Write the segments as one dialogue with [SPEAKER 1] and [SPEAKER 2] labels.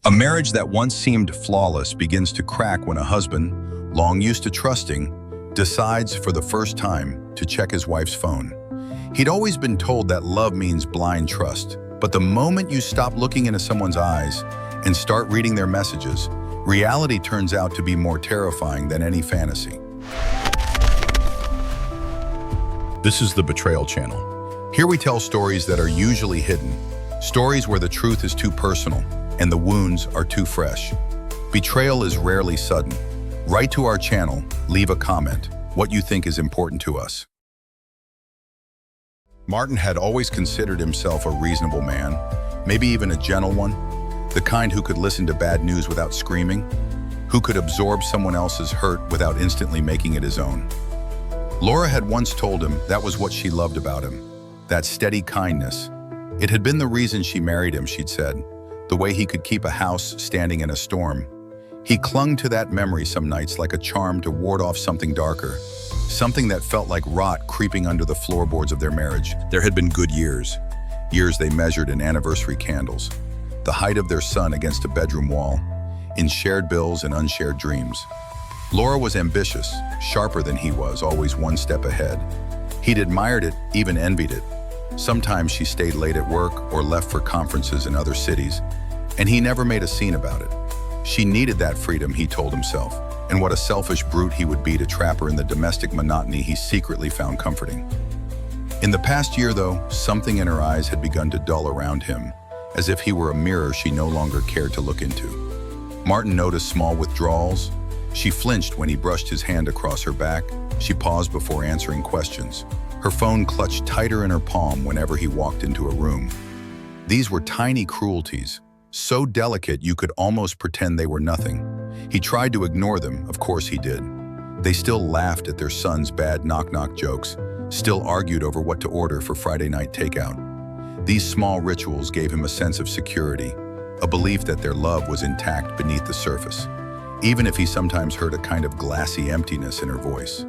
[SPEAKER 1] A marriage that once seemed flawless begins to crack when a husband, long used to trusting, decides for the first time to check his wife's phone. He'd always been told that love means blind trust, but the moment you stop looking into someone's eyes and start reading their messages, reality turns out to be more terrifying than any fantasy. This is the Betrayal channel. Here we tell stories that are usually hidden, stories where the truth is too personal and the wounds are too fresh. Betrayal is rarely sudden. Write to our channel, leave a comment, what you think is important to us. Martin had always considered himself a reasonable man, maybe even a gentle one, the kind who could listen to bad news without screaming, who could absorb someone else's hurt without instantly making it his own. Laura had once told him that was what she loved about him, that steady kindness. It had been the reason she married him, she'd said, the way he could keep a house standing in a storm. He clung to that memory some nights like a charm to ward off something darker, something that felt like rot creeping under the floorboards of their marriage. There had been good years they measured in anniversary candles, the height of their son against a bedroom wall, in shared bills and unshared dreams. Laura was ambitious, sharper than he was, always one step ahead. He'd admired it, even envied it. Sometimes she stayed late at work or left for conferences in other cities, and he never made a scene about it. She needed that freedom, he told himself, and what a selfish brute he would be to trap her in the domestic monotony he secretly found comforting. In the past year, though, something in her eyes had begun to dull around him, as if he were a mirror she no longer cared to look into. Martin noticed small withdrawals. She flinched when he brushed his hand across her back. She paused before answering questions. Her phone clutched tighter in her palm whenever he walked into a room. These were tiny cruelties, so delicate you could almost pretend they were nothing. He tried to ignore them, of course he did. They still laughed at their son's bad knock-knock jokes, still argued over what to order for Friday night takeout. These small rituals gave him a sense of security, a belief that their love was intact beneath the surface, even if he sometimes heard a kind of glassy emptiness in her voice.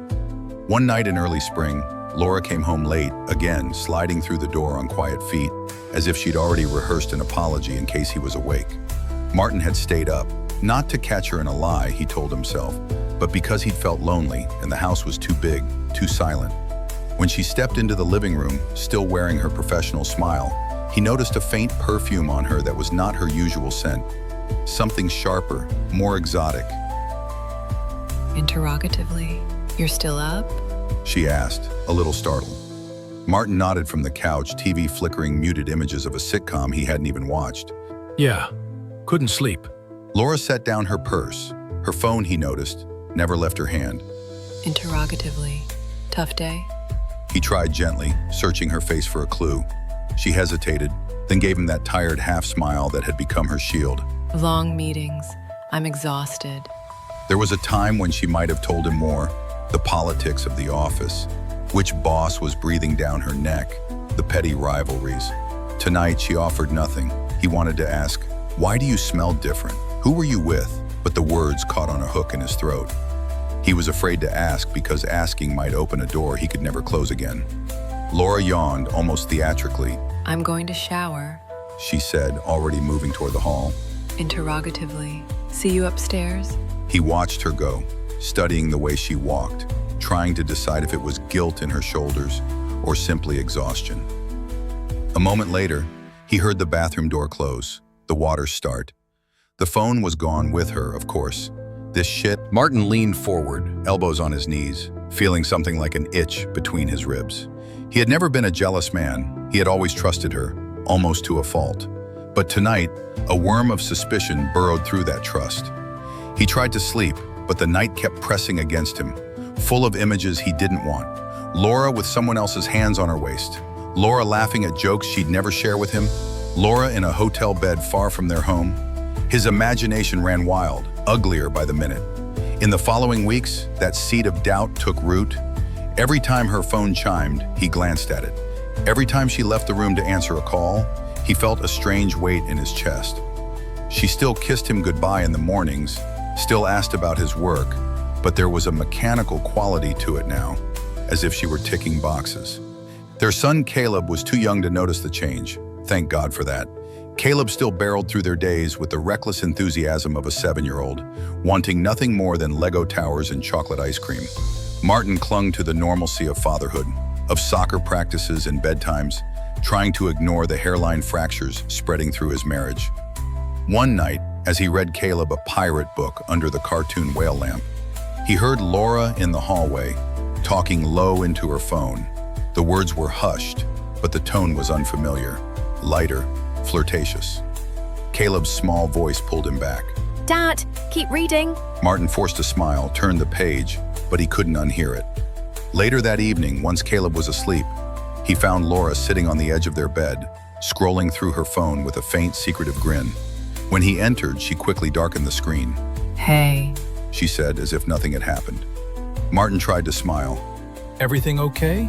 [SPEAKER 1] One night in early spring, Laura came home late, again sliding through the door on quiet feet, as if she'd already rehearsed an apology in case he was awake. Martin had stayed up, not to catch her in a lie, he told himself, but because he'd felt lonely and the house was too big, too silent. When she stepped into the living room, still wearing her professional smile, he noticed a faint perfume on her that was not her usual scent. Something sharper, more exotic.
[SPEAKER 2] Interrogatively, "You're still up?"
[SPEAKER 1] she asked, a little startled. Martin nodded from the couch, TV flickering muted images of a sitcom he hadn't even watched.
[SPEAKER 3] Yeah, couldn't sleep.
[SPEAKER 1] Laura set down her purse. Her phone, he noticed, never left her hand.
[SPEAKER 2] Interrogatively, "Tough day?"
[SPEAKER 1] He tried gently, searching her face for a clue. She hesitated, then gave him that tired half-smile that had become her shield.
[SPEAKER 2] "Long meetings. I'm exhausted."
[SPEAKER 1] There was a time when she might have told him more, the politics of the office, which boss was breathing down her neck, the petty rivalries. Tonight, she offered nothing. He wanted to ask, "Why do you smell different? Who were you with?" But the words caught on a hook in his throat. He was afraid to ask because asking might open a door he could never close again. Laura yawned, almost theatrically.
[SPEAKER 2] "I'm going to shower."
[SPEAKER 1] She said, already moving toward the hall.
[SPEAKER 2] Interrogatively, "See you upstairs?"
[SPEAKER 1] He watched her go, studying the way she walked, trying to decide if it was guilt in her shoulders or simply exhaustion. A moment later, he heard the bathroom door close, the water start. The phone was gone with her, of course. This shit. Martin leaned forward, elbows on his knees, feeling something like an itch between his ribs. He had never been a jealous man. He had always trusted her, almost to a fault. But tonight, a worm of suspicion burrowed through that trust. He tried to sleep, but the night kept pressing against him, full of images he didn't want. Laura with someone else's hands on her waist. Laura laughing at jokes she'd never share with him. Laura in a hotel bed far from their home. His imagination ran wild, uglier by the minute. In the following weeks, that seed of doubt took root. Every time her phone chimed, he glanced at it. Every time she left the room to answer a call, he felt a strange weight in his chest. She still kissed him goodbye in the mornings, still asked about his work, but there was a mechanical quality to it now, as if she were ticking boxes. Their son Caleb was too young to notice the change. Thank God for that. Caleb still barreled through their days with the reckless enthusiasm of a 7-year-old, wanting nothing more than Lego towers and chocolate ice cream. Martin clung to the normalcy of fatherhood, of soccer practices and bedtimes, trying to ignore the hairline fractures spreading through his marriage. One night, as he read Caleb a pirate book under the cartoon whale lamp, he heard Laura in the hallway, talking low into her phone. The words were hushed, but the tone was unfamiliar, lighter, flirtatious. Caleb's small voice pulled him back.
[SPEAKER 4] Dad, keep reading.
[SPEAKER 1] Martin forced a smile, turned the page, but he couldn't unhear it. Later that evening, once Caleb was asleep, he found Laura sitting on the edge of their bed, scrolling through her phone with a faint, secretive grin. When he entered, she quickly darkened the screen.
[SPEAKER 2] Hey,
[SPEAKER 1] She said, as if nothing had happened. Martin tried to smile.
[SPEAKER 3] Everything okay?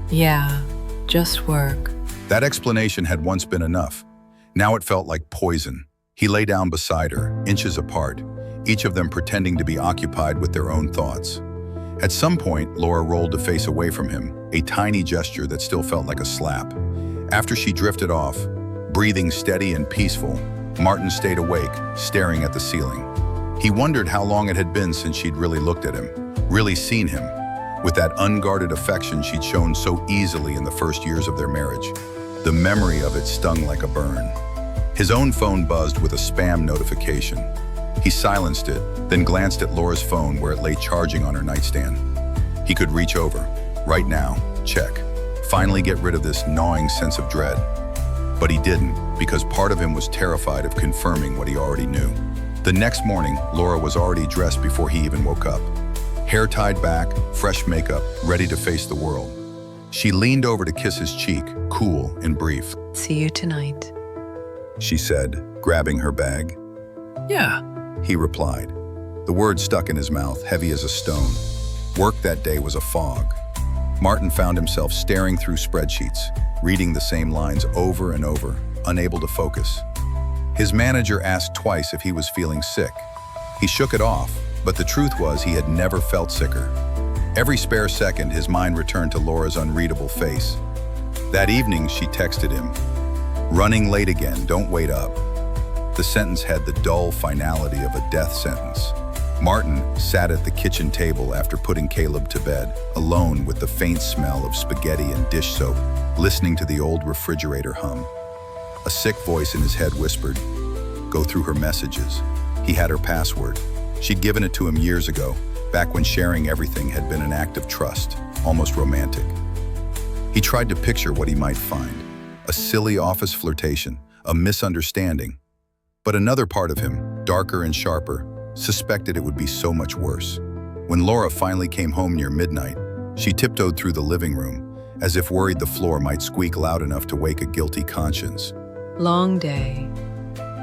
[SPEAKER 2] yeah, just work.
[SPEAKER 1] That explanation had once been enough. Now it felt like poison. He lay down beside her, inches apart, each of them pretending to be occupied with their own thoughts. At some point, Laura rolled to face away from him, a tiny gesture that still felt like a slap. After she drifted off, breathing steady and peaceful, Martin stayed awake, staring at the ceiling. He wondered how long it had been since she'd really looked at him, really seen him, with that unguarded affection she'd shown so easily in the first years of their marriage. The memory of it stung like a burn. His own phone buzzed with a spam notification. He silenced it, then glanced at Laura's phone where it lay charging on her nightstand. He could reach over, right now, check, finally get rid of this gnawing sense of dread. But he didn't, because part of him was terrified of confirming what he already knew. The next morning, Laura was already dressed before he even woke up. Hair tied back, fresh makeup, ready to face the world. She leaned over to kiss his cheek, cool and brief.
[SPEAKER 2] See you tonight.
[SPEAKER 1] She said, grabbing her bag.
[SPEAKER 3] Yeah.
[SPEAKER 1] He replied. The words stuck in his mouth, heavy as a stone. Work that day was a fog. Martin found himself staring through spreadsheets, reading the same lines over and over, unable to focus. His manager asked twice if he was feeling sick. He shook it off, but the truth was he had never felt sicker. Every spare second, his mind returned to Laura's unreadable face. That evening, she texted him, "Running late again, don't wait up." The sentence had the dull finality of a death sentence. Martin sat at the kitchen table after putting Caleb to bed, alone with the faint smell of spaghetti and dish soap, listening to the old refrigerator hum. A sick voice in his head whispered, "Go through her messages." He had her password. She'd given it to him years ago, back when sharing everything had been an act of trust, almost romantic. He tried to picture what he might find. A silly office flirtation, a misunderstanding. But another part of him, darker and sharper, suspected it would be so much worse. When Laura finally came home near midnight, she tiptoed through the living room, as if worried the floor might squeak loud enough to wake a guilty conscience.
[SPEAKER 2] Long day.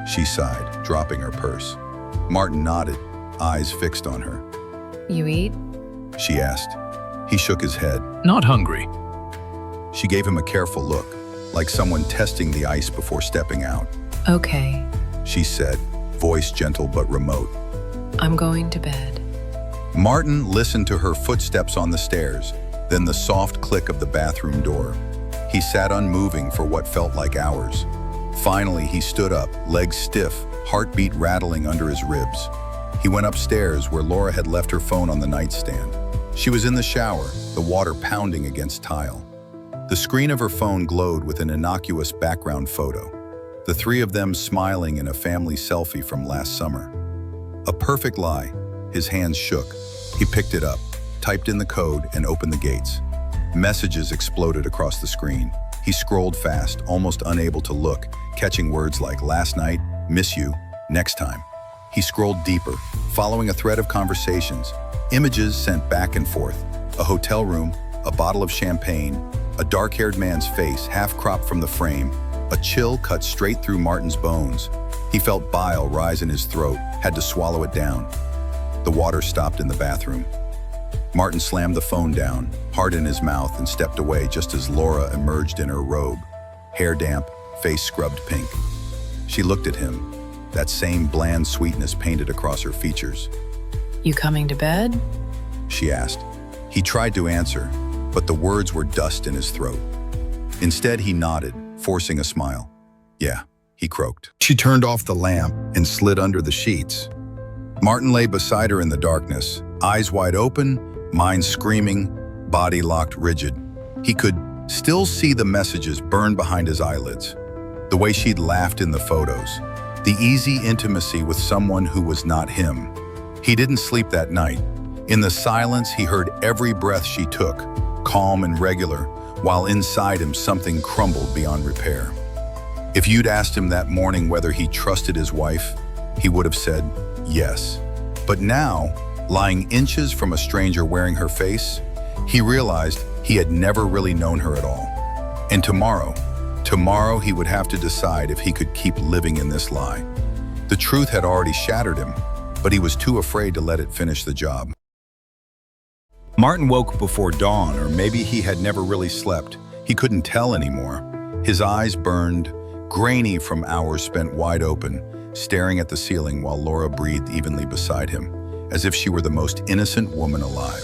[SPEAKER 1] She sighed, dropping her purse. Martin nodded, eyes fixed on her.
[SPEAKER 2] You eat?
[SPEAKER 1] She asked. He shook his head.
[SPEAKER 3] Not hungry.
[SPEAKER 1] She gave him a careful look, like someone testing the ice before stepping out.
[SPEAKER 2] Okay,
[SPEAKER 1] She said, voice gentle but remote.
[SPEAKER 2] I'm going to bed.
[SPEAKER 1] Martin listened to her footsteps on the stairs, then the soft click of the bathroom door. He sat unmoving for what felt like hours. Finally, he stood up, legs stiff, heartbeat rattling under his ribs. He went upstairs where Laura had left her phone on the nightstand. She was in the shower, the water pounding against tile. The screen of her phone glowed with an innocuous background photo. The three of them smiling in a family selfie from last summer. A perfect lie. His hands shook. He picked it up, typed in the code, and opened the gates. Messages exploded across the screen. He scrolled fast, almost unable to look, catching words like last night, miss you, next time. He scrolled deeper, following a thread of conversations, images sent back and forth. A hotel room, a bottle of champagne, a dark-haired man's face half-cropped from the frame. A chill cut straight through Martin's bones. He felt bile rise in his throat, had to swallow it down. The water stopped in the bathroom. Martin slammed the phone down, heart in his mouth, and stepped away just as Laura emerged in her robe, hair damp, face scrubbed pink. She looked at him, that same bland sweetness painted across her features.
[SPEAKER 2] You coming to bed?
[SPEAKER 1] She asked. He tried to answer, but the words were dust in his throat. Instead, he nodded, forcing a smile. Yeah, he croaked. She turned off the lamp and slid under the sheets. Martin lay beside her in the darkness, eyes wide open, mind screaming, body locked rigid. He could still see the messages burned behind his eyelids, the way she'd laughed in the photos, the easy intimacy with someone who was not him. He didn't sleep that night. In the silence, he heard every breath she took, calm and regular, while inside him something crumbled beyond repair. If you'd asked him that morning whether he trusted his wife, he would have said yes. But now, lying inches from a stranger wearing her face, he realized he had never really known her at all. And tomorrow he would have to decide if he could keep living in this lie. The truth had already shattered him, but he was too afraid to let it finish the job. Martin woke before dawn, or maybe he had never really slept. He couldn't tell anymore. His eyes burned, grainy from hours spent wide open, staring at the ceiling while Laura breathed evenly beside him, as if she were the most innocent woman alive.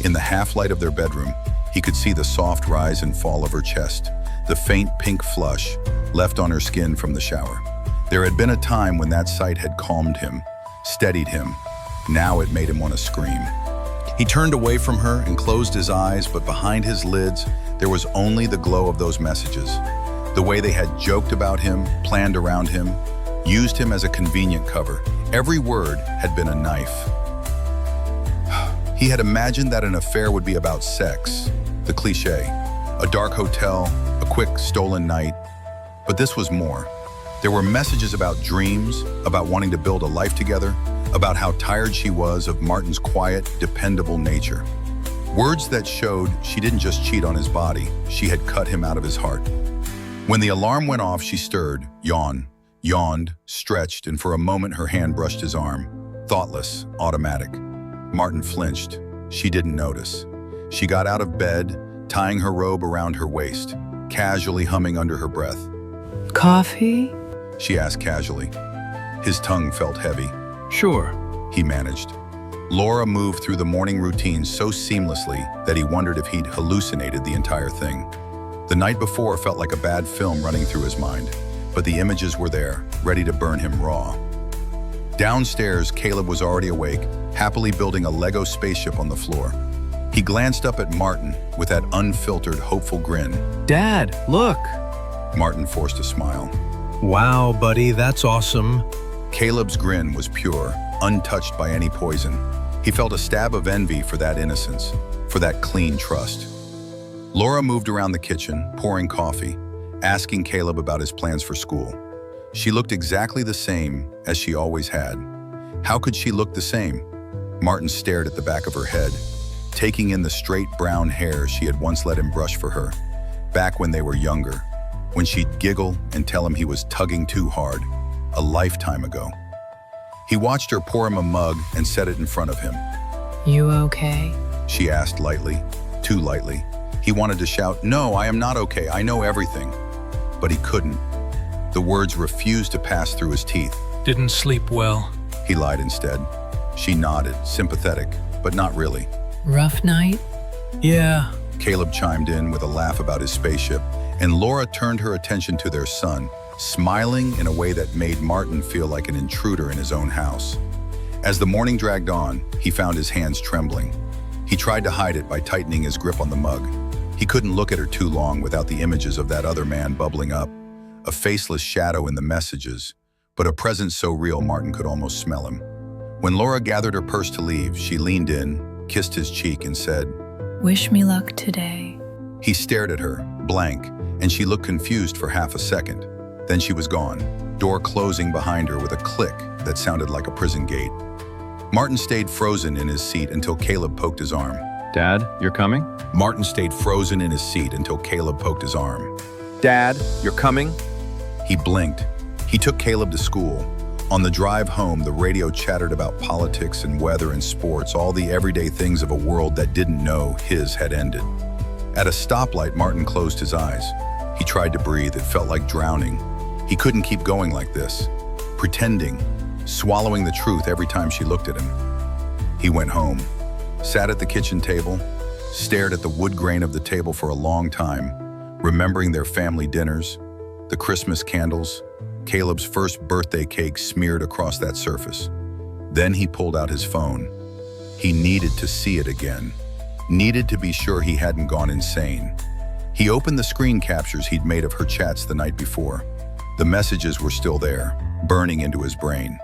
[SPEAKER 1] In the half-light of their bedroom, he could see the soft rise and fall of her chest, the faint pink flush left on her skin from the shower. There had been a time when that sight had calmed him, steadied him. Now it made him want to scream. He turned away from her and closed his eyes, but behind his lids, there was only the glow of those messages. The way they had joked about him, planned around him, used him as a convenient cover. Every word had been a knife. He had imagined that an affair would be about sex, the cliché, a dark hotel, a quick stolen night. But this was more. There were messages about dreams, about wanting to build a life together, about how tired she was of Martin's quiet, dependable nature. Words that showed she didn't just cheat on his body, she had cut him out of his heart. When the alarm went off, she stirred, yawned, stretched, and for a moment her hand brushed his arm. Thoughtless, automatic. Martin flinched. She didn't notice. She got out of bed, tying her robe around her waist, casually humming under her breath.
[SPEAKER 2] Coffee?
[SPEAKER 1] She asked casually. His tongue felt heavy.
[SPEAKER 3] Sure.
[SPEAKER 1] He managed. Laura moved through the morning routine so seamlessly that he wondered if he'd hallucinated the entire thing. The night before felt like a bad film running through his mind, but the images were there, ready to burn him raw. Downstairs, Caleb was already awake, happily building a Lego spaceship on the floor. He glanced up at Martin with that unfiltered, hopeful grin.
[SPEAKER 3] Dad, look.
[SPEAKER 1] Martin forced a smile.
[SPEAKER 3] Wow, buddy, that's awesome.
[SPEAKER 1] Caleb's grin was pure, untouched by any poison. He felt a stab of envy for that innocence, for that clean trust. Laura moved around the kitchen, pouring coffee, asking Caleb about his plans for school. She looked exactly the same as she always had. How could she look the same? Martin stared at the back of her head, taking in the straight brown hair she had once let him brush for her, back when they were younger, when she'd giggle and tell him he was tugging too hard, a lifetime ago. He watched her pour him a mug and set it in front of him.
[SPEAKER 2] You okay?
[SPEAKER 1] She asked lightly, too lightly. He wanted to shout, "No, I am not okay, I know everything." But he couldn't. The words refused to pass through his teeth.
[SPEAKER 3] Didn't sleep well.
[SPEAKER 1] He lied instead. She nodded, sympathetic, but not really.
[SPEAKER 2] Rough night?
[SPEAKER 3] Yeah.
[SPEAKER 1] Caleb chimed in with a laugh about his spaceship, and Laura turned her attention to their son, smiling in a way that made Martin feel like an intruder in his own house. As the morning dragged on, he found his hands trembling. He tried to hide it by tightening his grip on the mug. He couldn't look at her too long without the images of that other man bubbling up, a faceless shadow in the messages, but a presence so real Martin could almost smell him. When Laura gathered her purse to leave, she leaned in, kissed his cheek, and said,
[SPEAKER 2] Wish me luck today.
[SPEAKER 1] He stared at her, blank, and she looked confused for half a second. Then she was gone, door closing behind her with a click that sounded like a prison gate. Martin stayed frozen in his seat until Caleb poked his arm.
[SPEAKER 5] Dad, you're coming?
[SPEAKER 1] Martin stayed frozen in his seat until Caleb poked his arm.
[SPEAKER 5] Dad, you're coming?
[SPEAKER 1] He blinked. He took Caleb to school. On the drive home, the radio chattered about politics and weather and sports, all the everyday things of a world that didn't know his had ended. At a stoplight, Martin closed his eyes. He tried to breathe. It felt like drowning. He couldn't keep going like this, pretending, swallowing the truth every time she looked at him. He went home, sat at the kitchen table, stared at the wood grain of the table for a long time, remembering their family dinners, the Christmas candles, Caleb's first birthday cake smeared across that surface. Then he pulled out his phone. He needed to see it again. Needed to be sure he hadn't gone insane. He opened the screen captures he'd made of her chats the night before. The messages were still there, burning into his brain.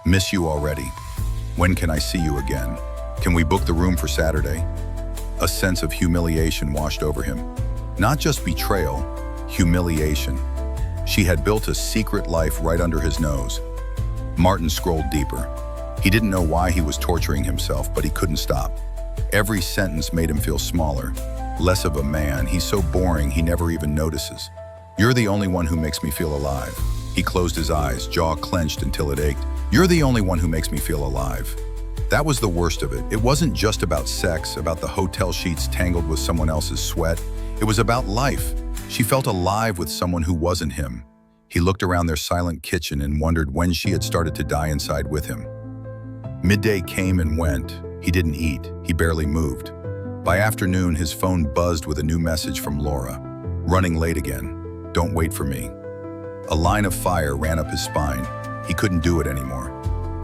[SPEAKER 1] Miss you already. When can I see you again? Can we book the room for Saturday? A sense of humiliation washed over him. Not just betrayal, humiliation. She had built a secret life right under his nose. Martin scrolled deeper. He didn't know why he was torturing himself, but he couldn't stop. Every sentence made him feel smaller, less of a man. He's so boring he never even notices. You're the only one who makes me feel alive. He closed his eyes, jaw clenched until it ached. You're the only one who makes me feel alive. That was the worst of it. It wasn't just about sex, about the hotel sheets tangled with someone else's sweat. It was about life. She felt alive with someone who wasn't him. He looked around their silent kitchen and wondered when she had started to die inside with him. Midday came and went. He didn't eat. He barely moved. By afternoon, his phone buzzed with a new message from Laura. Running late again. Don't wait for me. A line of fire ran up his spine. He couldn't do it anymore.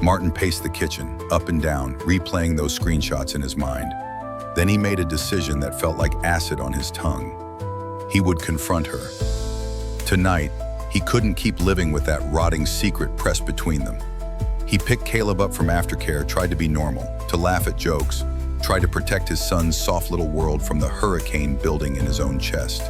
[SPEAKER 1] Martin paced the kitchen, up and down, replaying those screenshots in his mind. Then he made a decision that felt like acid on his tongue. He would confront her. Tonight, he couldn't keep living with that rotting secret pressed between them. He picked Caleb up from aftercare, tried to be normal, to laugh at jokes, tried to protect his son's soft little world from the hurricane building in his own chest.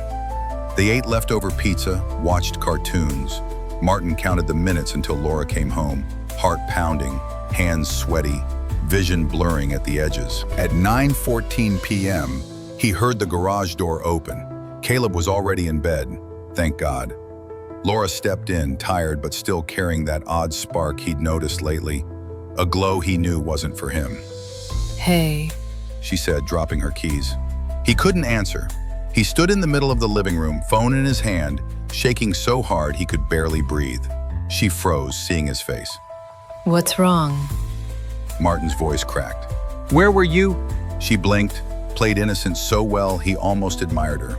[SPEAKER 1] They ate leftover pizza, watched cartoons. Martin counted the minutes until Laura came home, heart pounding, hands sweaty, vision blurring at the edges. At 9:14 p.m., he heard the garage door open. Caleb was already in bed, thank God. Laura stepped in, tired but still carrying that odd spark he'd noticed lately, a glow he knew wasn't for him.
[SPEAKER 2] Hey.
[SPEAKER 1] She said, dropping her keys. He couldn't answer. He stood in the middle of the living room, phone in his hand, shaking so hard he could barely breathe. She froze, seeing his face.
[SPEAKER 2] What's wrong?
[SPEAKER 1] Martin's voice cracked.
[SPEAKER 5] Where were you?
[SPEAKER 1] She blinked, played innocent so well he almost admired her.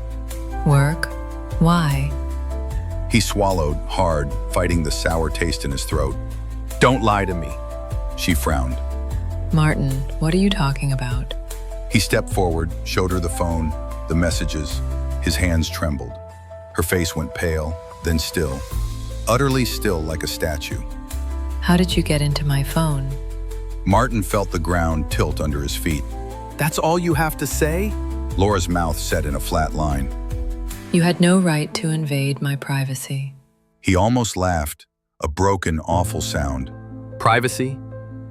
[SPEAKER 2] Work? Why?
[SPEAKER 1] He swallowed, hard, fighting the sour taste in his throat.
[SPEAKER 5] Don't lie to me.
[SPEAKER 1] She frowned.
[SPEAKER 2] Martin, what are you talking about?
[SPEAKER 1] He stepped forward, showed her the phone, the messages. His hands trembled. Her face went pale, then still. Utterly still like a statue.
[SPEAKER 2] How did you get into my phone?
[SPEAKER 1] Martin felt the ground tilt under his feet.
[SPEAKER 5] That's all you have to say?
[SPEAKER 1] Laura's mouth set in a flat line.
[SPEAKER 2] You had no right to invade my privacy.
[SPEAKER 1] He almost laughed, a broken, awful sound.
[SPEAKER 5] Privacy?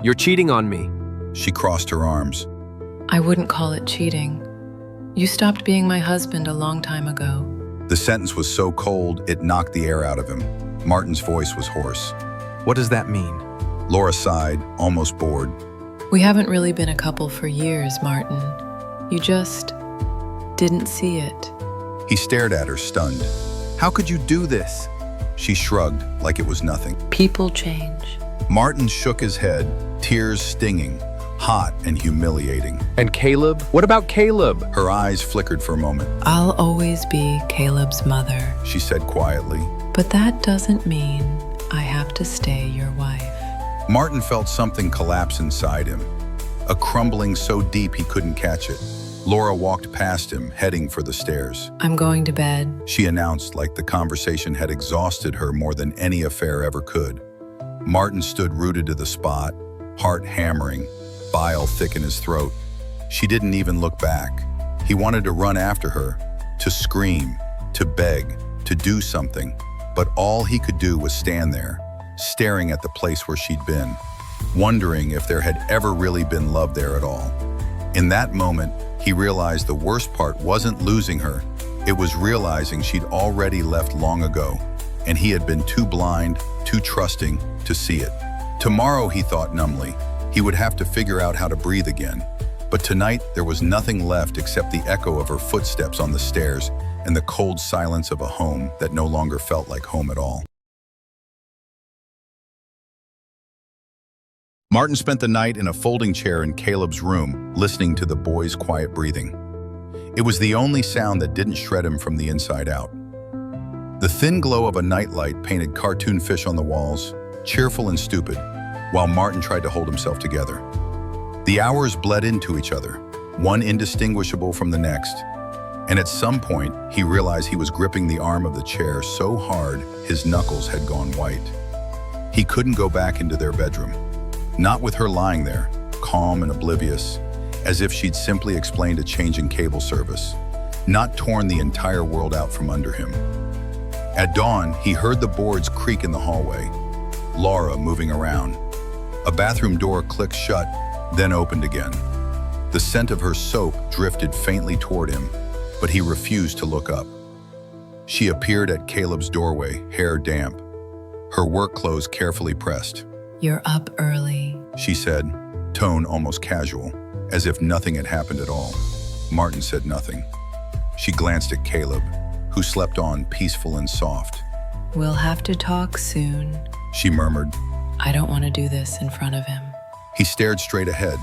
[SPEAKER 5] You're cheating on me.
[SPEAKER 1] She crossed her arms.
[SPEAKER 2] I wouldn't call it cheating. You stopped being my husband a long time ago.
[SPEAKER 1] The sentence was so cold, it knocked the air out of him. Martin's voice was hoarse.
[SPEAKER 5] What does that mean?
[SPEAKER 1] Laura sighed, almost bored.
[SPEAKER 2] We haven't really been a couple for years, Martin. You just didn't see it.
[SPEAKER 1] He stared at her, stunned.
[SPEAKER 5] How could you do this?
[SPEAKER 1] She shrugged like it was nothing.
[SPEAKER 2] People change.
[SPEAKER 1] Martin shook his head, tears stinging, hot and humiliating.
[SPEAKER 5] And Caleb? What about Caleb?
[SPEAKER 1] Her eyes flickered for a moment.
[SPEAKER 2] I'll always be Caleb's mother.
[SPEAKER 1] She said quietly.
[SPEAKER 2] But that doesn't mean I have to stay your wife.
[SPEAKER 1] Martin felt something collapse inside him, a crumbling so deep he couldn't catch it. Laura walked past him, heading for the stairs.
[SPEAKER 2] I'm going to bed.
[SPEAKER 1] She announced like the conversation had exhausted her more than any affair ever could. Martin stood rooted to the spot, heart hammering, bile thick in his throat. She didn't even look back. He wanted to run after her, to scream, to beg, to do something, but all he could do was stand there, staring at the place where she'd been, wondering if there had ever really been love there at all. In that moment, he realized the worst part wasn't losing her, it was realizing she'd already left long ago, and he had been too blind, too trusting to see it. Tomorrow, he thought numbly, he would have to figure out how to breathe again. But tonight, there was nothing left except the echo of her footsteps on the stairs and the cold silence of a home that no longer felt like home at all. Martin spent the night in a folding chair in Caleb's room, listening to the boy's quiet breathing. It was the only sound that didn't shred him from the inside out. The thin glow of a nightlight painted cartoon fish on the walls, cheerful and stupid, while Martin tried to hold himself together. The hours bled into each other, one indistinguishable from the next, and at some point, he realized he was gripping the arm of the chair so hard his knuckles had gone white. He couldn't go back into their bedroom, not with her lying there, calm and oblivious, as if she'd simply explained a change in cable service, not torn the entire world out from under him. At dawn, he heard the boards creak in the hallway, Laura moving around. A bathroom door clicked shut, then opened again. The scent of her soap drifted faintly toward him, but he refused to look up. She appeared at Caleb's doorway, hair damp, her work clothes carefully pressed.
[SPEAKER 2] You're up early.
[SPEAKER 1] She said, tone almost casual, as if nothing had happened at all. Martin said nothing. She glanced at Caleb, who slept on, peaceful and soft.
[SPEAKER 2] We'll have to talk soon.
[SPEAKER 1] She murmured.
[SPEAKER 2] I don't want to do this in front of him.
[SPEAKER 1] He stared straight ahead,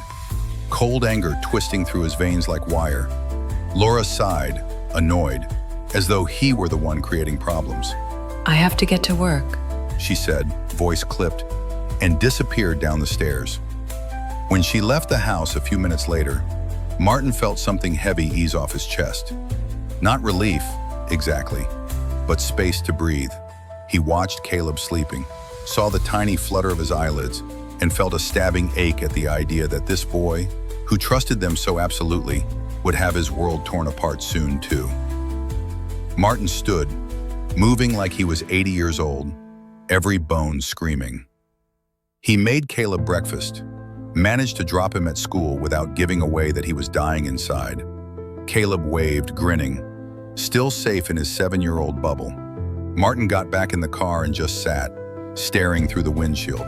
[SPEAKER 1] cold anger twisting through his veins like wire. Laura sighed, annoyed, as though he were the one creating problems.
[SPEAKER 2] I have to get to work.
[SPEAKER 1] She said, voice clipped, and disappeared down the stairs. When she left the house a few minutes later, Martin felt something heavy ease off his chest. Not relief, exactly, but space to breathe. He watched Caleb sleeping, saw the tiny flutter of his eyelids, and felt a stabbing ache at the idea that this boy, who trusted them so absolutely, would have his world torn apart soon too. Martin stood, moving like he was 80 years old, every bone screaming. He made Caleb breakfast, managed to drop him at school without giving away that he was dying inside. Caleb waved, grinning, still safe in his 7-year-old bubble. Martin got back in the car and just sat, staring through the windshield.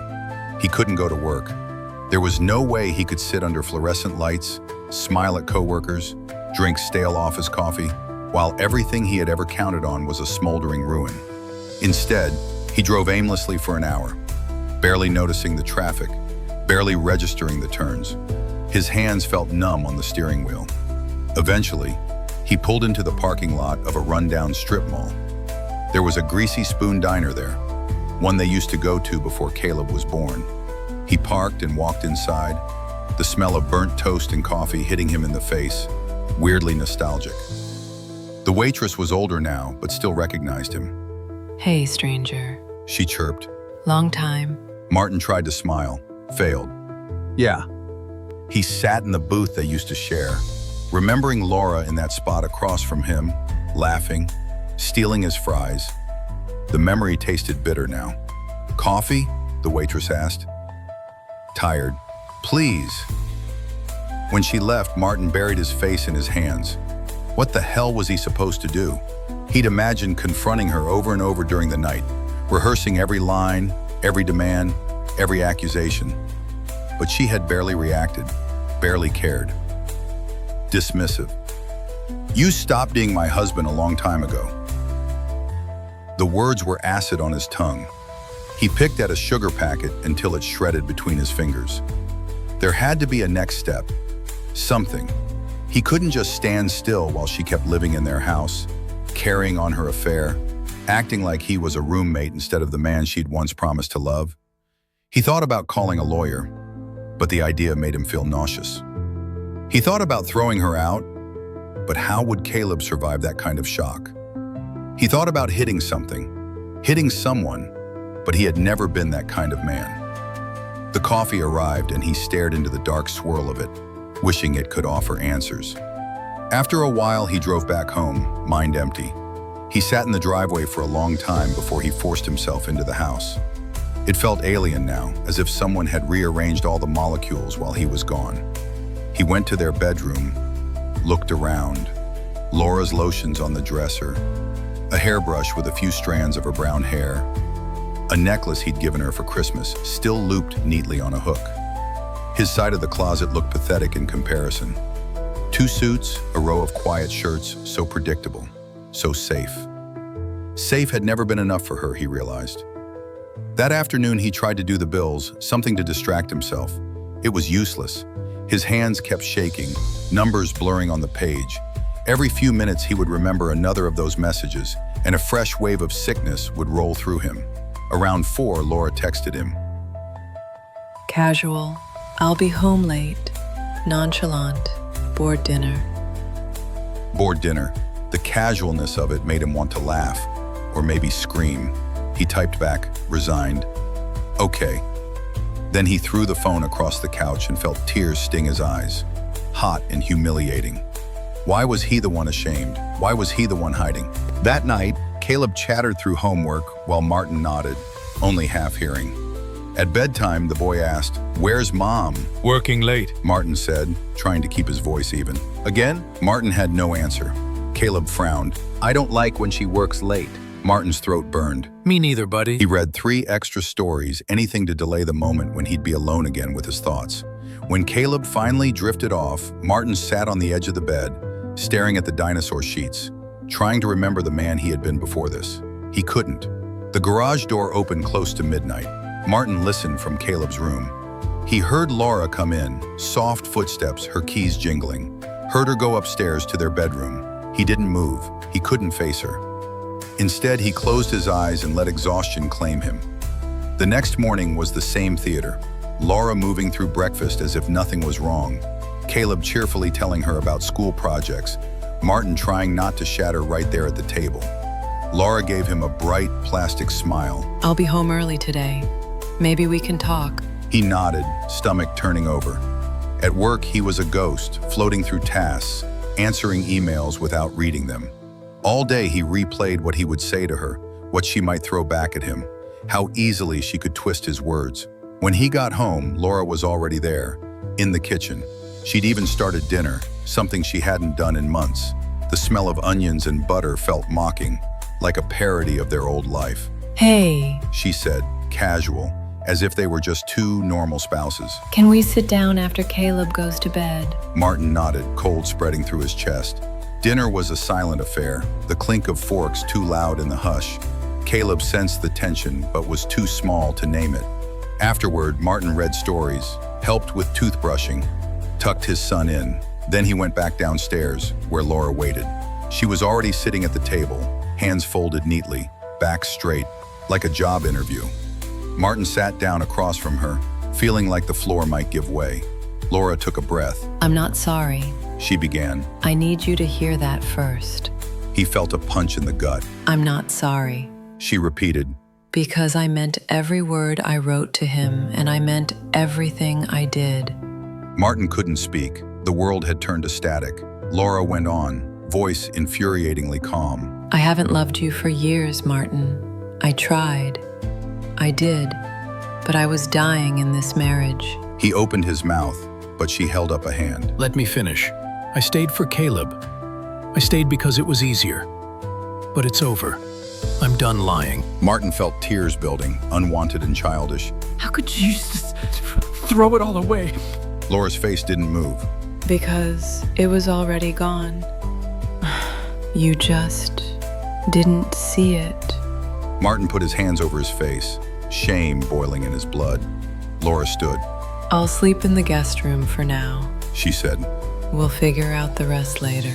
[SPEAKER 1] He couldn't go to work. There was no way he could sit under fluorescent lights, smile at coworkers, drink stale office coffee, while everything he had ever counted on was a smoldering ruin. Instead, he drove aimlessly for an hour, barely noticing the traffic, barely registering the turns. His hands felt numb on the steering wheel. Eventually, he pulled into the parking lot of a rundown strip mall. There was a Greasy Spoon diner there, one they used to go to before Caleb was born. He parked and walked inside, the smell of burnt toast and coffee hitting him in the face, weirdly nostalgic. The waitress was older now, but still recognized him.
[SPEAKER 2] Hey, stranger.
[SPEAKER 1] She chirped.
[SPEAKER 2] Long time.
[SPEAKER 1] Martin tried to smile, failed.
[SPEAKER 5] Yeah.
[SPEAKER 1] He sat in the booth they used to share, remembering Laura in that spot across from him, laughing, stealing his fries. The memory tasted bitter now. Coffee? The waitress asked. Tired. Please. When she left, Martin buried his face in his hands. What the hell was he supposed to do? He'd imagined confronting her over and over during the night, rehearsing every line, every demand, every accusation. But she had barely reacted, barely cared. Dismissive. You stopped being my husband a long time ago. The words were acid on his tongue. He picked at a sugar packet until it shredded between his fingers. There had to be a next step. Something. He couldn't just stand still while she kept living in their house, carrying on her affair, acting like he was a roommate instead of the man she'd once promised to love. He thought about calling a lawyer, but the idea made him feel nauseous. He thought about throwing her out, but how would Caleb survive that kind of shock? He thought about hitting something, hitting someone, but he had never been that kind of man. The coffee arrived and he stared into the dark swirl of it, wishing it could offer answers. After a while, he drove back home, mind empty. He sat in the driveway for a long time before he forced himself into the house. It felt alien now, as if someone had rearranged all the molecules while he was gone. He went to their bedroom, looked around. Laura's lotions on the dresser, a hairbrush with a few strands of her brown hair, a necklace he'd given her for Christmas, still looped neatly on a hook. His side of the closet looked pathetic in comparison. 2 suits, a row of quiet shirts, so predictable, so safe. Safe had never been enough for her, he realized. That afternoon, he tried to do the bills, something to distract himself. It was useless. His hands kept shaking, numbers blurring on the page. Every few minutes, he would remember another of those messages, and a fresh wave of sickness would roll through him. Around 4, Laura texted him.
[SPEAKER 2] Casual. I'll be home late. Nonchalant. Bored dinner.
[SPEAKER 1] Bored dinner. The casualness of it made him want to laugh, or maybe scream. He typed back, resigned. Okay. Then he threw the phone across the couch and felt tears sting his eyes. Hot and humiliating. Why was he the one ashamed? Why was he the one hiding? That night, Caleb chattered through homework while Martin nodded, only half hearing. At bedtime, the boy asked, "Where's Mom?"
[SPEAKER 3] Working late.
[SPEAKER 1] Martin said, trying to keep his voice even. Again? Martin had no answer. Caleb frowned.
[SPEAKER 5] I don't like when she works late.
[SPEAKER 1] Martin's throat burned.
[SPEAKER 3] Me neither, buddy.
[SPEAKER 1] He read 3 extra stories, anything to delay the moment when he'd be alone again with his thoughts. When Caleb finally drifted off, Martin sat on the edge of the bed, staring at the dinosaur sheets, trying to remember the man he had been before this. He couldn't. The garage door opened close to midnight. Martin listened from Caleb's room. He heard Laura come in, soft footsteps, her keys jingling. Heard her go upstairs to their bedroom. He didn't move. He couldn't face her. Instead, he closed his eyes and let exhaustion claim him. The next morning was the same theater. Laura moving through breakfast as if nothing was wrong. Caleb cheerfully telling her about school projects. Martin trying not to shatter right there at the table. Laura gave him a bright, plastic smile.
[SPEAKER 2] I'll be home early today. Maybe we can talk.
[SPEAKER 1] He nodded, stomach turning over. At work, he was a ghost, floating through tasks, answering emails without reading them. All day, he replayed what he would say to her, what she might throw back at him, how easily she could twist his words. When he got home, Laura was already there, in the kitchen. She'd even started dinner, something she hadn't done in months. The smell of onions and butter felt mocking, like a parody of their old life.
[SPEAKER 2] Hey,
[SPEAKER 1] She said, casual, as if they were just 2 normal spouses.
[SPEAKER 2] can we sit down after Caleb goes to bed?
[SPEAKER 1] Martin nodded, cold spreading through his chest. Dinner was a silent affair, the clink of forks too loud in the hush. Caleb sensed the tension, but was too small to name it. Afterward, Martin read stories, helped with toothbrushing, tucked his son in. Then he went back downstairs, where Laura waited. She was already sitting at the table, hands folded neatly, back straight, like a job interview. Martin sat down across from her, feeling like the floor might give way. Laura took a breath.
[SPEAKER 2] I'm not sorry.
[SPEAKER 1] She began.
[SPEAKER 2] I need you to hear that first.
[SPEAKER 1] He felt a punch in the gut.
[SPEAKER 2] I'm not sorry.
[SPEAKER 1] She repeated.
[SPEAKER 2] Because I meant every word I wrote to him, and I meant everything I did.
[SPEAKER 1] Martin couldn't speak. The world had turned to static. Laura went on, voice infuriatingly calm.
[SPEAKER 2] I haven't loved you for years, Martin. I tried. I did. But I was dying in this marriage.
[SPEAKER 1] He opened his mouth, but she held up a hand.
[SPEAKER 3] Let me finish. I stayed for Caleb. I stayed because it was easier. But it's over. I'm done lying.
[SPEAKER 1] Martin felt tears building, unwanted and childish.
[SPEAKER 6] How could you just throw it all away?
[SPEAKER 1] Laura's face didn't move.
[SPEAKER 2] Because it was already gone. You just didn't see it.
[SPEAKER 1] Martin put his hands over his face, shame boiling in his blood. Laura stood.
[SPEAKER 2] I'll sleep in the guest room for now.
[SPEAKER 1] She said.
[SPEAKER 2] We'll figure out the rest later.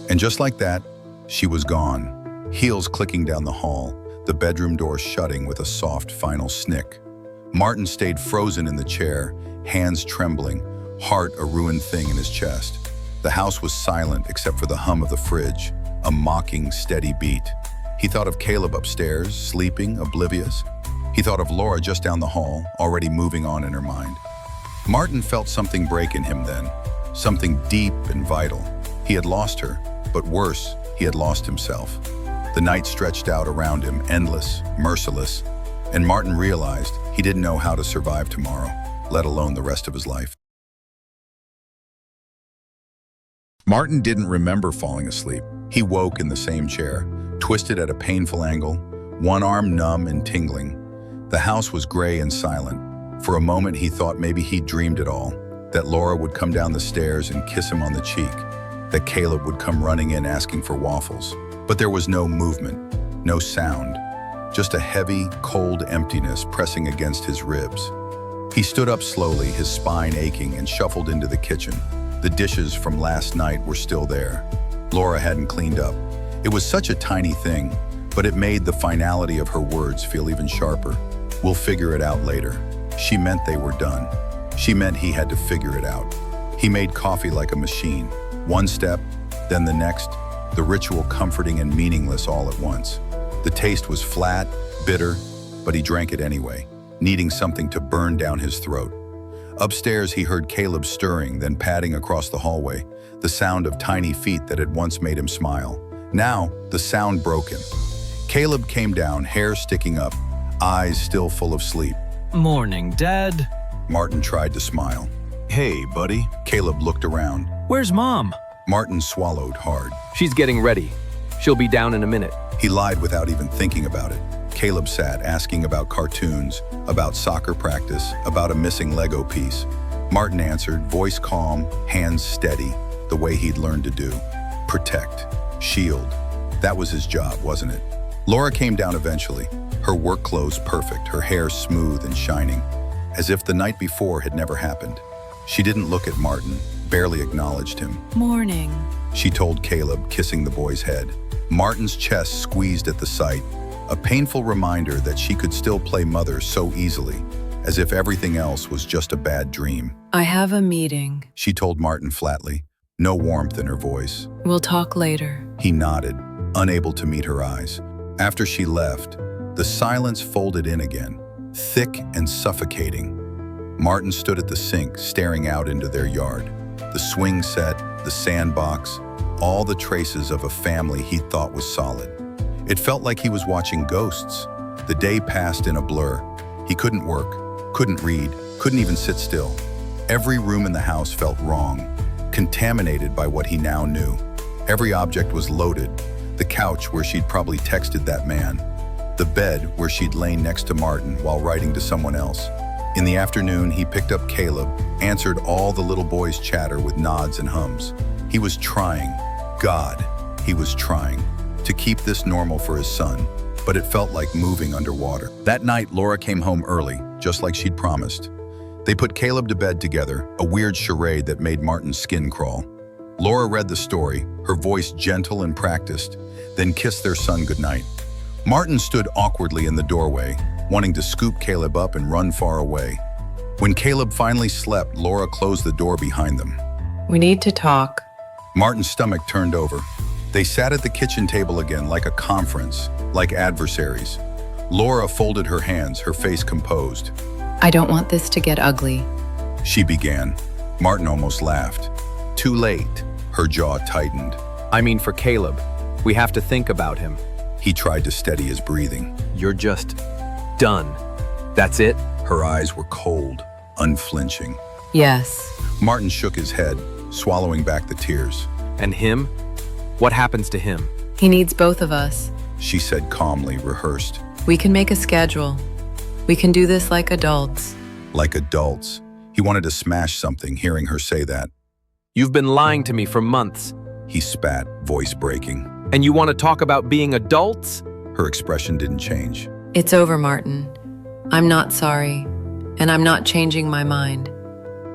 [SPEAKER 1] And just like that, she was gone, heels clicking down the hall, the bedroom door shutting with a soft final snick. Martin stayed frozen in the chair, hands trembling, heart a ruined thing in his chest. The house was silent except for the hum of the fridge, a mocking, steady beat. He thought of Caleb upstairs, sleeping, oblivious. He thought of Laura just down the hall, already moving on in her mind. Martin felt something break in him then, something deep and vital. He had lost her, but worse, he had lost himself. The night stretched out around him, endless, merciless, and Martin realized he didn't know how to survive tomorrow, let alone the rest of his life. Martin didn't remember falling asleep. He woke in the same chair, twisted at a painful angle, one arm numb and tingling. The house was gray and silent. For a moment, he thought maybe he'd dreamed it all, that Laura would come down the stairs and kiss him on the cheek, that Caleb would come running in asking for waffles. But there was no movement, no sound, just a heavy, cold emptiness pressing against his ribs. He stood up slowly, his spine aching, and shuffled into the kitchen. The dishes from last night were still there. Laura hadn't cleaned up. It was such a tiny thing, but it made the finality of her words feel even sharper. We'll figure it out later. She meant they were done. She meant he had to figure it out. He made coffee like a machine. One step, then the next, the ritual comforting and meaningless all at once. The taste was flat, bitter, but he drank it anyway, needing something to burn down his throat. Upstairs, he heard Caleb stirring, then padding across the hallway, the sound of tiny feet that had once made him smile. Now, the sound broke him. Caleb came down, hair sticking up, eyes still full of sleep.
[SPEAKER 3] Morning, Dad.
[SPEAKER 1] Martin tried to smile.
[SPEAKER 5] Hey, buddy.
[SPEAKER 1] Caleb looked around.
[SPEAKER 3] Where's Mom?
[SPEAKER 1] Martin swallowed hard.
[SPEAKER 5] She's getting ready. She'll be down in a minute.
[SPEAKER 1] He lied without even thinking about it. Caleb sat, asking about cartoons, about soccer practice, about a missing Lego piece. Martin answered, voice calm, hands steady, the way he'd learned to do. Protect, shield. That was his job, wasn't it? Laura came down eventually, her work clothes perfect, her hair smooth and shining, as if the night before had never happened. She didn't look at Martin, barely acknowledged him.
[SPEAKER 2] Morning.
[SPEAKER 1] She told Caleb, kissing the boy's head. Martin's chest squeezed at the sight, a painful reminder that she could still play mother so easily, as if everything else was just a bad dream.
[SPEAKER 2] I have a meeting.
[SPEAKER 1] She told Martin flatly, no warmth in her voice.
[SPEAKER 2] We'll talk later.
[SPEAKER 1] He nodded, unable to meet her eyes. After she left, the silence folded in again, thick and suffocating. Martin stood at the sink, staring out into their yard. The swing set, the sandbox, all the traces of a family he thought was solid. It felt like he was watching ghosts. The day passed in a blur. He couldn't work, couldn't read, couldn't even sit still. Every room in the house felt wrong, contaminated by what he now knew. Every object was loaded. The couch where she'd probably texted that man. The bed where she'd lain next to Martin while writing to someone else. In the afternoon, he picked up Caleb, answered all the little boy's chatter with nods and hums. He was trying, God, he was trying, to keep this normal for his son, but it felt like moving underwater. That night, Laura came home early, just like she'd promised. They put Caleb to bed together, a weird charade that made Martin's skin crawl. Laura read the story, her voice gentle and practiced, then kissed their son goodnight. Martin stood awkwardly in the doorway, wanting to scoop Caleb up and run far away. When Caleb finally slept, Laura closed the door behind them.
[SPEAKER 2] We need to talk.
[SPEAKER 1] Martin's stomach turned over. They sat at the kitchen table again like a conference, like adversaries. Laura folded her hands, her face composed.
[SPEAKER 2] I don't want this to get ugly.
[SPEAKER 1] She began. Martin almost laughed. Too late. Her jaw tightened.
[SPEAKER 5] I mean, for Caleb, we have to think about him.
[SPEAKER 1] He tried to steady his breathing.
[SPEAKER 5] You're just done. That's it?
[SPEAKER 1] Her eyes were cold, unflinching.
[SPEAKER 2] Yes.
[SPEAKER 1] Martin shook his head, swallowing back the tears.
[SPEAKER 5] And him? What happens to him?
[SPEAKER 2] He needs both of us.
[SPEAKER 1] She said calmly, rehearsed.
[SPEAKER 2] We can make a schedule. We can do this like adults.
[SPEAKER 1] Like adults. He wanted to smash something, hearing her say that.
[SPEAKER 5] You've been lying to me for months.
[SPEAKER 1] He spat, voice breaking.
[SPEAKER 5] And you want to talk about being adults?
[SPEAKER 1] Her expression didn't change.
[SPEAKER 2] It's over, Martin. I'm not sorry, and I'm not changing my mind.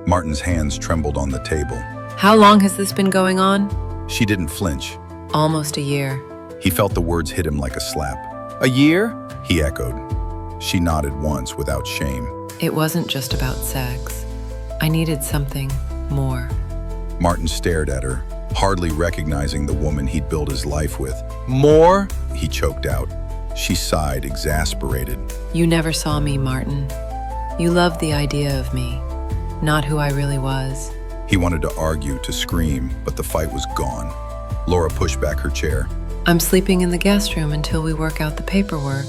[SPEAKER 1] Martin's hands trembled on the table.
[SPEAKER 2] How long has this been going on?
[SPEAKER 1] She didn't flinch.
[SPEAKER 2] Almost a year.
[SPEAKER 1] He felt the words hit him like a slap.
[SPEAKER 5] A year?
[SPEAKER 1] He echoed. She nodded once without shame.
[SPEAKER 2] It wasn't just about sex. I needed something more.
[SPEAKER 1] Martin stared at her, hardly recognizing the woman he'd built his life with.
[SPEAKER 5] More?
[SPEAKER 1] He choked out. She sighed, exasperated.
[SPEAKER 2] You never saw me, Martin. You loved the idea of me, not who I really was.
[SPEAKER 1] He wanted to argue, to scream, but the fight was gone. Laura pushed back her chair.
[SPEAKER 2] I'm sleeping in the guest room until we work out the paperwork.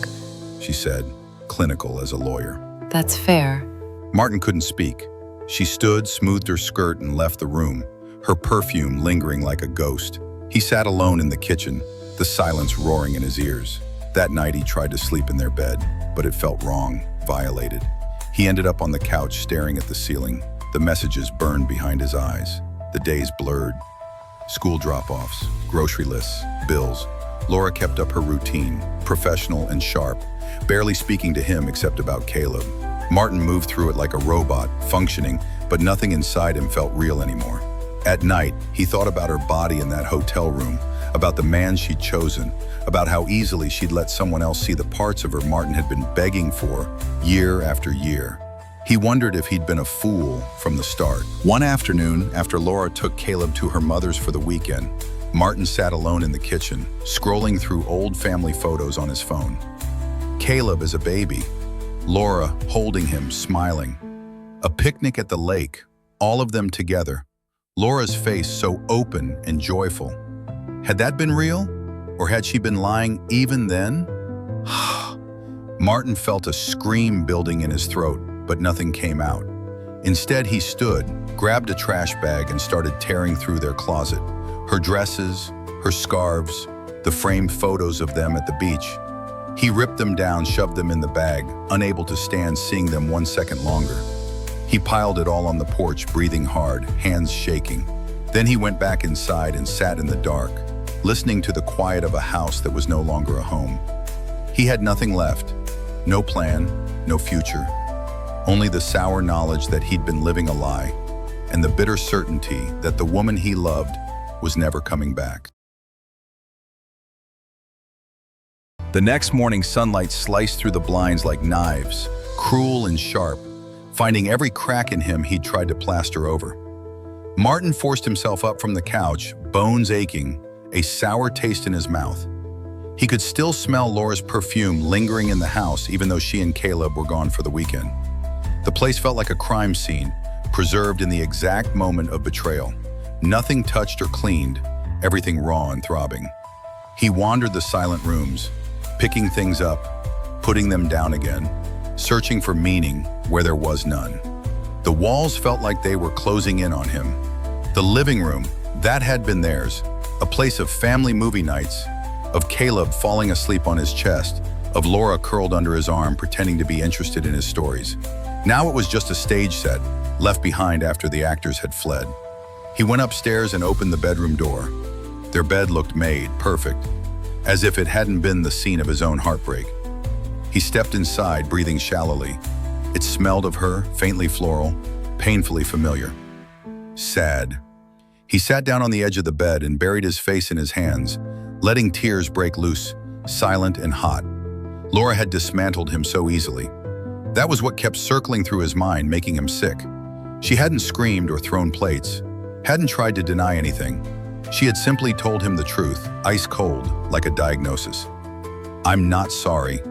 [SPEAKER 1] She said, clinical as a lawyer.
[SPEAKER 2] That's fair.
[SPEAKER 1] Martin couldn't speak. She stood, smoothed her skirt, and left the room, her perfume lingering like a ghost. He sat alone in the kitchen, the silence roaring in his ears. That night he tried to sleep in their bed, but it felt wrong, violated. He ended up on the couch staring at the ceiling. The messages burned behind his eyes. The days blurred. School drop-offs, grocery lists, bills. Laura kept up her routine, professional and sharp, barely speaking to him except about Caleb. Martin moved through it like a robot, functioning, but nothing inside him felt real anymore. At night, he thought about her body in that hotel room, about the man she'd chosen, about how easily she'd let someone else see the parts of her Martin had been begging for year after year. He wondered if he'd been a fool from the start. One afternoon, after Laura took Caleb to her mother's for the weekend, Martin sat alone in the kitchen, scrolling through old family photos on his phone. Caleb as a baby, Laura holding him, smiling. A picnic at the lake, all of them together. Laura's face so open and joyful. Had that been real? Or had she been lying even then? Martin felt a scream building in his throat, but nothing came out. Instead, he stood, grabbed a trash bag, and started tearing through their closet. Her dresses, her scarves, the framed photos of them at the beach. He ripped them down, shoved them in the bag, unable to stand seeing them 1 second longer. He piled it all on the porch, breathing hard, hands shaking. Then he went back inside and sat in the dark, listening to the quiet of a house that was no longer a home. He had nothing left, no plan, no future, only the sour knowledge that he'd been living a lie, and the bitter certainty that the woman he loved was never coming back. The next morning, sunlight sliced through the blinds like knives, cruel and sharp, finding every crack in him he'd tried to plaster over. Martin forced himself up from the couch, bones aching, a sour taste in his mouth. He could still smell Laura's perfume lingering in the house even though she and Caleb were gone for the weekend. The place felt like a crime scene, preserved in the exact moment of betrayal. Nothing touched or cleaned, everything raw and throbbing. He wandered the silent rooms, picking things up, putting them down again, searching for meaning where there was none. The walls felt like they were closing in on him. The living room, that had been theirs, a place of family movie nights, of Caleb falling asleep on his chest, of Laura curled under his arm pretending to be interested in his stories. Now it was just a stage set, left behind after the actors had fled. He went upstairs and opened the bedroom door. Their bed looked made, perfect, as if it hadn't been the scene of his own heartbreak. He stepped inside, breathing shallowly. It smelled of her, faintly floral, painfully familiar. Sad. He sat down on the edge of the bed and buried his face in his hands, letting tears break loose, silent and hot. Laura had dismantled him so easily. That was what kept circling through his mind, making him sick. She hadn't screamed or thrown plates, hadn't tried to deny anything. She had simply told him the truth, ice cold, like a diagnosis. "I'm not sorry."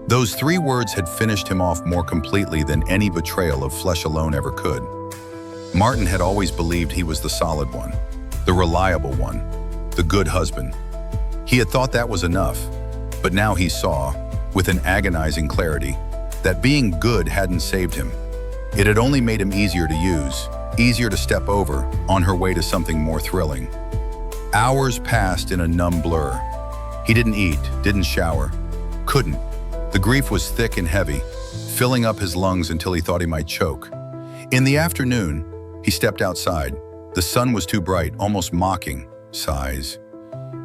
[SPEAKER 1] Those 3 words had finished him off more completely than any betrayal of flesh alone ever could. Martin had always believed he was the solid one, the reliable one, the good husband. He had thought that was enough, but now he saw, with an agonizing clarity, that being good hadn't saved him. It had only made him easier to use, easier to step over, on her way to something more thrilling. Hours passed in a numb blur. He didn't eat, didn't shower, couldn't. The grief was thick and heavy, filling up his lungs until he thought he might choke. In the afternoon, he stepped outside. The sun was too bright, almost mocking. Sighs.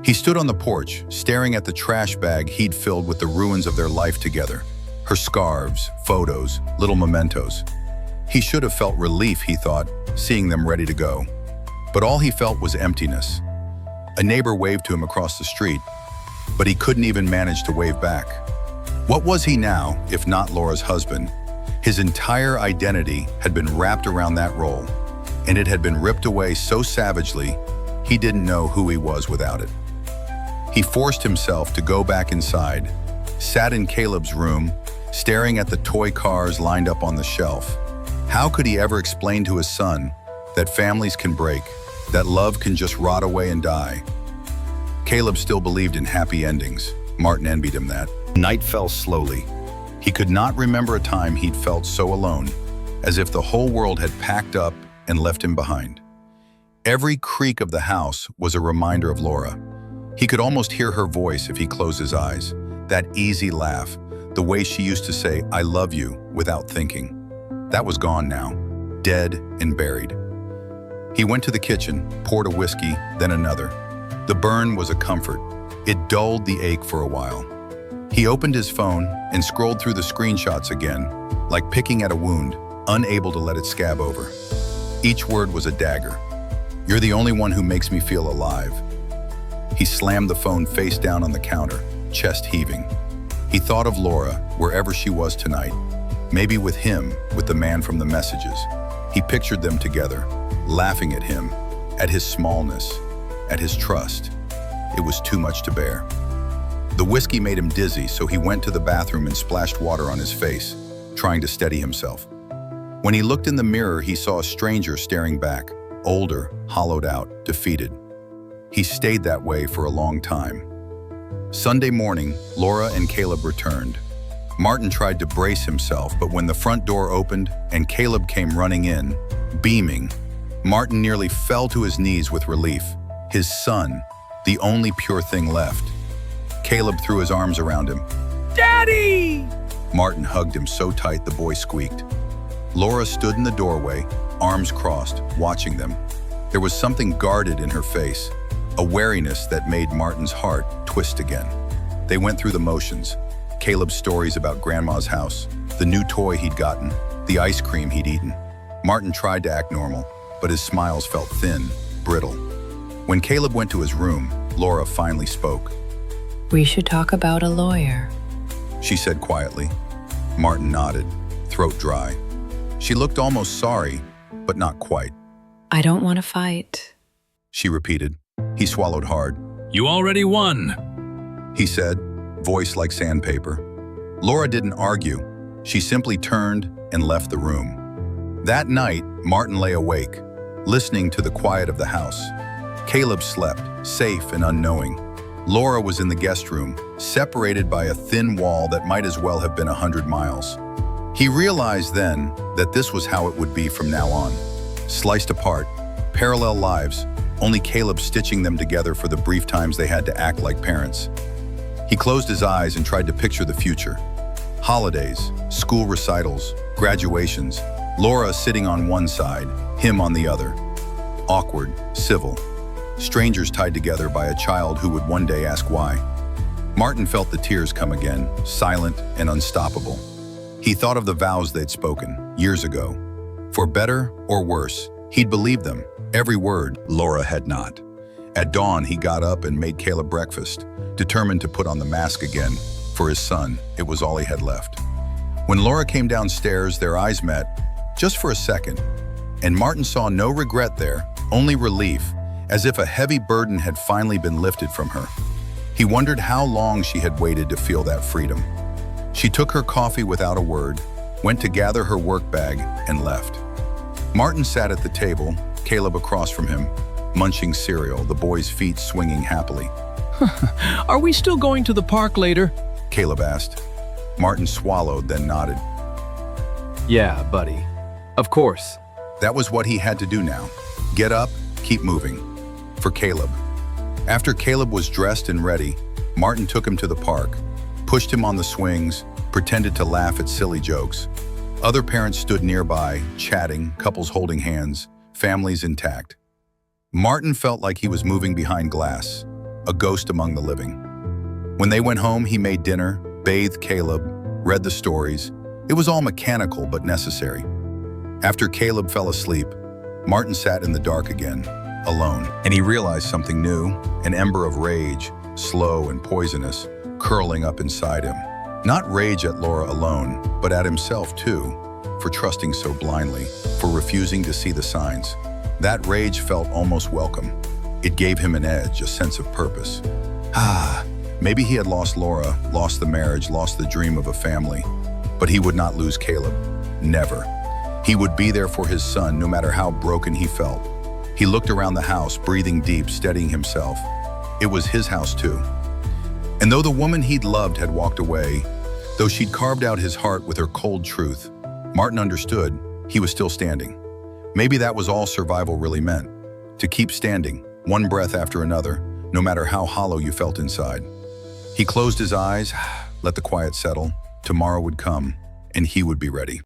[SPEAKER 1] He stood on the porch, staring at the trash bag he'd filled with the ruins of their life together. Her scarves, photos, little mementos. He should have felt relief, he thought, seeing them ready to go. But all he felt was emptiness. A neighbor waved to him across the street, but he couldn't even manage to wave back. What was he now, if not Laura's husband? His entire identity had been wrapped around that role, and it had been ripped away so savagely, he didn't know who he was without it. He forced himself to go back inside, sat in Caleb's room, staring at the toy cars lined up on the shelf. How could he ever explain to his son that families can break, that love can just rot away and die? Caleb still believed in happy endings. Martin envied him that. Night fell slowly. He could not remember a time he'd felt so alone, as if the whole world had packed up and left him behind. Every creak of the house was a reminder of Laura. He could almost hear her voice if he closed his eyes, that easy laugh, the way she used to say, "I love you," without thinking. That was gone now, dead and buried. He went to the kitchen, poured a whiskey, then another. The burn was a comfort. It dulled the ache for a while. He opened his phone and scrolled through the screenshots again, like picking at a wound, unable to let it scab over. Each word was a dagger. "You're the only one who makes me feel alive." He slammed the phone face down on the counter, chest heaving. He thought of Laura, wherever she was tonight. Maybe with him, with the man from the messages. He pictured them together, laughing at him, at his smallness, at his trust. It was too much to bear. The whiskey made him dizzy, so he went to the bathroom and splashed water on his face, trying to steady himself. When he looked in the mirror, he saw a stranger staring back, older, hollowed out, defeated. He stayed that way for a long time. Sunday morning, Laura and Caleb returned. Martin tried to brace himself, but when the front door opened and Caleb came running in, beaming, Martin nearly fell to his knees with relief. His son, the only pure thing left. Caleb threw his arms around him.
[SPEAKER 6] Daddy!
[SPEAKER 1] Martin hugged him so tight the boy squeaked. Laura stood in the doorway, arms crossed, watching them. There was something guarded in her face, a wariness that made Martin's heart twist again. They went through the motions. Caleb's stories about Grandma's house, the new toy he'd gotten, the ice cream he'd eaten. Martin tried to act normal, but his smiles felt thin, brittle. When Caleb went to his room, Laura finally spoke.
[SPEAKER 2] We should talk about a lawyer.
[SPEAKER 1] She said quietly. Martin nodded, throat dry. She looked almost sorry, but not quite.
[SPEAKER 2] I don't want to fight.
[SPEAKER 1] She repeated. He swallowed hard.
[SPEAKER 3] You already won,
[SPEAKER 1] He said, voice like sandpaper. Laura didn't argue. She simply turned and left the room. That night, Martin lay awake, listening to the quiet of the house. Caleb slept, safe and unknowing. Laura was in the guest room, separated by a thin wall that might as well have been 100 miles. He realized then that this was how it would be from now on. Sliced apart, parallel lives, only Caleb stitching them together for the brief times they had to act like parents. He closed his eyes and tried to picture the future. Holidays, school recitals, graduations, Laura sitting on one side, him on the other. Awkward, civil. Strangers tied together by a child who would one day ask why. Martin felt the tears come again, silent and unstoppable. He thought of the vows they'd spoken, years ago. For better or worse, he'd believed them, every word. Laura had not. At dawn, he got up and made Caleb breakfast, determined to put on the mask again. For his son, it was all he had left. When Laura came downstairs, their eyes met, just for a second, and Martin saw no regret there, only relief, as if a heavy burden had finally been lifted from her. He wondered how long she had waited to feel that freedom. She took her coffee without a word, went to gather her work bag, and left. Martin sat at the table, Caleb across from him, munching cereal, the boy's feet swinging happily.
[SPEAKER 3] Are we still going to the park later?
[SPEAKER 1] Caleb asked. Martin swallowed, then nodded.
[SPEAKER 5] Yeah, buddy. Of course.
[SPEAKER 1] That was what he had to do now. Get up, keep moving. For Caleb. After Caleb was dressed and ready, Martin took him to the park, pushed him on the swings, pretended to laugh at silly jokes. Other parents stood nearby, chatting, couples holding hands, families intact. Martin felt like he was moving behind glass, a ghost among the living. When they went home, he made dinner, bathed Caleb, read the stories. It was all mechanical but necessary. After Caleb fell asleep, Martin sat in the dark again, alone, and he realized something new, an ember of rage, slow and poisonous, curling up inside him. Not rage at Laura alone, but at himself too, for trusting so blindly, for refusing to see the signs. That rage felt almost welcome. It gave him an edge, a sense of purpose. Maybe he had lost Laura, lost the marriage, lost the dream of a family, but he would not lose Caleb. Never. He would be there for his son, no matter how broken he felt. He looked around the house, breathing deep, steadying himself. It was his house too. And though the woman he'd loved had walked away, though she'd carved out his heart with her cold truth, Martin understood he was still standing. Maybe that was all survival really meant, to keep standing, one breath after another, no matter how hollow you felt inside. He closed his eyes, let the quiet settle. Tomorrow would come, and he would be ready.